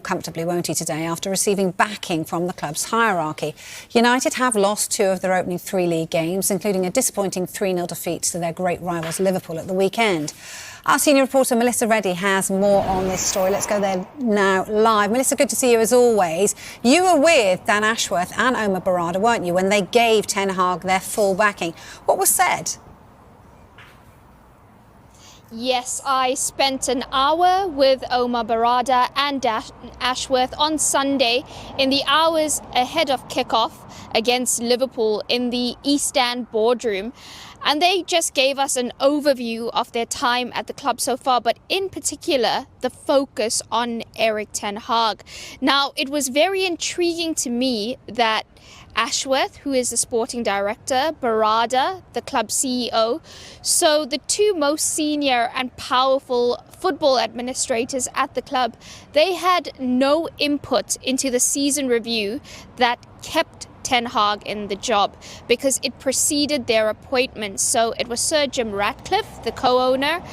comfortably, won't he, today, after receiving backing from the club's hierarchy. United have lost 2 of their opening 3 league games, including a disappointing 3-0 defeat to their great rivals Liverpool at the weekend. Our senior reporter Melissa Reddy has more on this story. Let's go there now live. Melissa, good to see you as always. You were with Dan Ashworth and Omar Barada, weren't you, when they gave Ten Hag their full backing? What was said? Yes, I spent an hour with Omar Barada and Ashworth on Sunday in the hours ahead of kickoff against Liverpool in the East End boardroom. And they just gave us an overview of their time at the club so far, but in particular, the focus on Erik ten Hag. Now, it was very intriguing to me that Ashworth, who is the sporting director, Barada, the club CEO, so the 2 most senior and powerful football administrators at the club, they had no input into the season review that kept Ten Hag in the job because it preceded their appointment. So it was Sir Jim Ratcliffe, the co-owner,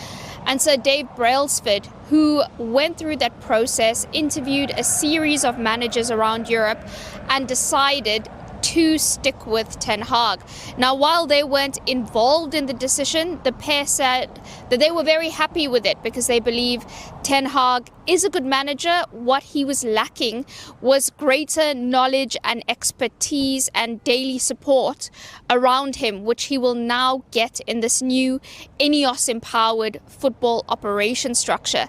and Sir Dave Brailsford, who went through that process, interviewed a series of managers around Europe and decided to stick with Ten Hag. Now, while they weren't involved in the decision, the pair said that they were very happy with it because they believe Ten Hag is a good manager. What he was lacking was greater knowledge and expertise and daily support around him, which he will now get in this new Ineos-empowered football operation structure.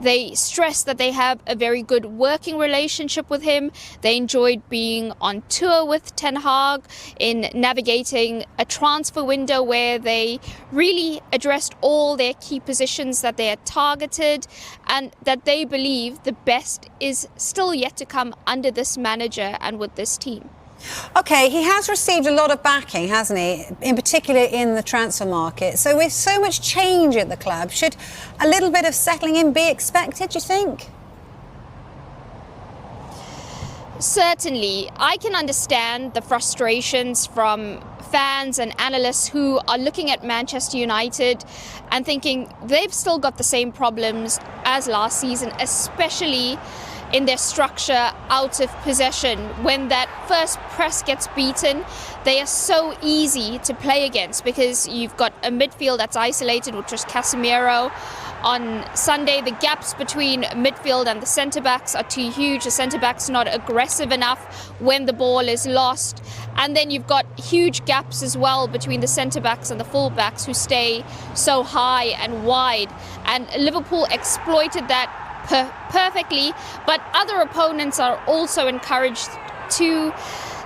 They stress that they have a very good working relationship with him. They enjoyed being on tour with Ten Hag in navigating a transfer window where they really addressed all their key positions that they had targeted, and that they believe the best is still yet to come under this manager and with this team. OK, he has received a lot of backing, hasn't he, in particular in the transfer market. So with so much change at the club, should a little bit of settling in be expected, do you think? Certainly. I can understand the frustrations from fans and analysts who are looking at Manchester United and thinking they've still got the same problems as last season, especially in their structure out of possession. When that first press gets beaten, they are so easy to play against because you've got a midfield that's isolated, which was Casemiro. On Sunday, the gaps between midfield and the centre-backs are too huge. The centre-backs not aggressive enough when the ball is lost. And then you've got huge gaps as well between the centre-backs and the full-backs who stay so high and wide. And Liverpool exploited that perfectly, but other opponents are also encouraged to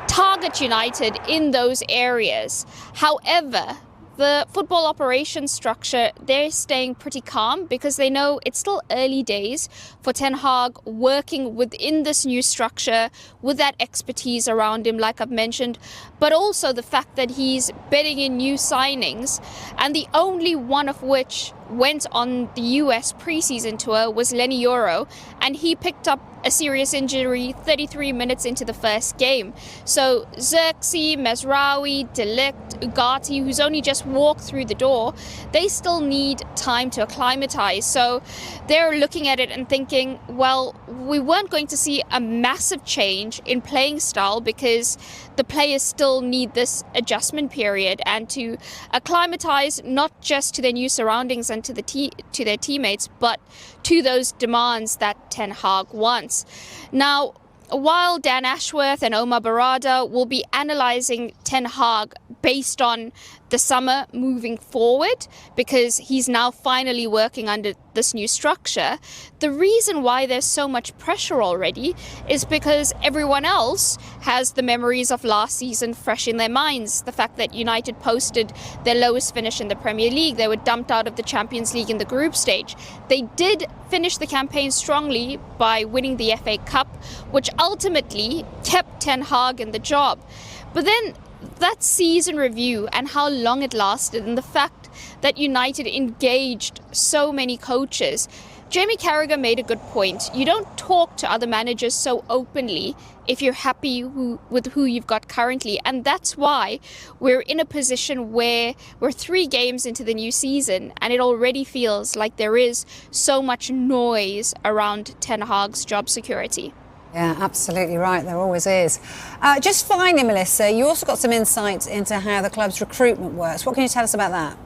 target United in those areas. However, the football operations structure, they're staying pretty calm because they know it's still early days for Ten Hag working within this new structure with that expertise around him, like I've mentioned, but also the fact that he's betting in new signings, and the only one of which went on the US preseason tour was Lenny Yoro, and he picked up a serious injury 33 minutes into the first game. So Xerxes, Mesraoui, De Ligt, Ugarte, who's only just walked through the door, they still need time to acclimatise. So they're looking at it and thinking, well, we weren't going to see a massive change in playing style because the players still need this adjustment period and to acclimatise not just to their new surroundings and to their teammates, but to those demands that Ten Hag wants. Now, while Dan Ashworth and Omar Barada will be analysing Ten Hag based on the summer moving forward, because he's now finally working under this new structure, the reason why there's so much pressure already is because everyone else has the memories of last season fresh in their minds. The fact that United posted their lowest finish in the Premier League, they were dumped out of the Champions League in the group stage. They did finish the campaign strongly by winning the FA Cup, which ultimately kept Ten Hag in the job. But then that season review and how long it lasted, and the fact that United engaged so many coaches, Jamie Carragher made a good point. You don't talk to other managers so openly if you're happy with who you've got currently. And that's why we're in a position where we're 3 games into the new season and it already feels like there is so much noise around Ten Hag's job security. Yeah, absolutely right. There always is. Just finally, Melissa, you also got some insights into how the club's recruitment works. What can you tell us about that?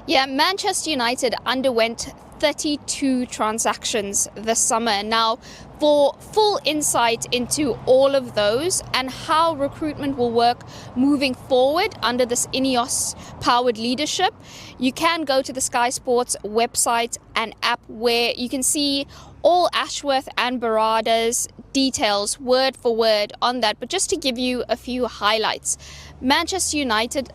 Yeah, Manchester United underwent 32 transactions this summer. Now, for full insight into all of those and how recruitment will work moving forward under this Ineos-powered leadership, you can go to the Sky Sports website and app where you can see all Ashworth and Barada's details word for word on that. But just to give you a few highlights, Manchester United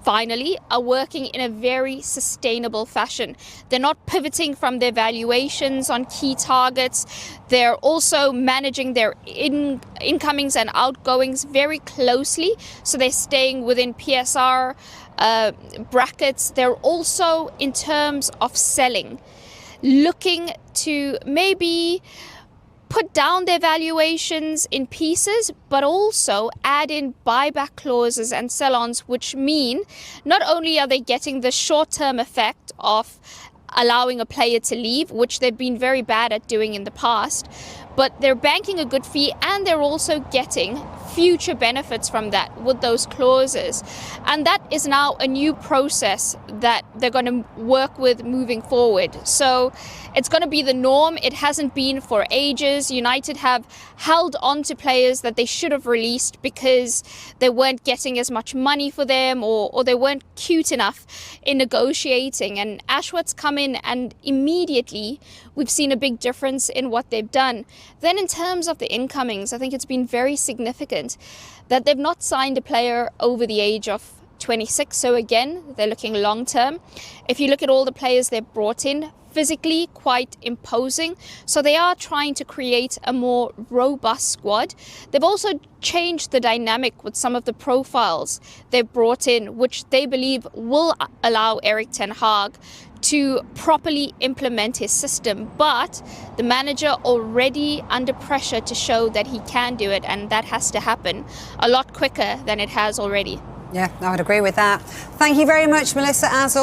finally are working in a very sustainable fashion. They're not pivoting from their valuations on key targets. They're also managing their incomings and outgoings very closely, so they're staying within PSR brackets. They're also, in terms of selling, looking to maybe put down their valuations in pieces, but also add in buyback clauses and sell-ons, which mean not only are they getting the short-term effect of allowing a player to leave, which they've been very bad at doing in the past, but they're banking a good fee and they're also getting future benefits from that with those clauses. And that is now a new process that they're going to work with moving forward. So it's going to be the norm. It hasn't been for ages. United have held on to players that they should have released because they weren't getting as much money for them, or they weren't cute enough in negotiating. And Ashworth's come in and immediately we've seen a big difference in what they've done. Then in terms of the incomings, I think it's been very significant that they've not signed a player over the age of 26. So again, they're looking long term. If you look at all the players they've brought in, physically quite imposing. So they are trying to create a more robust squad. They've also changed the dynamic with some of the profiles they've brought in, which they believe will allow Erik ten Hag to properly implement his system. But the manager already under pressure to show that he can do it, and that has to happen a lot quicker than it has already. Yeah, I would agree with that. Thank you very much, Melissa, as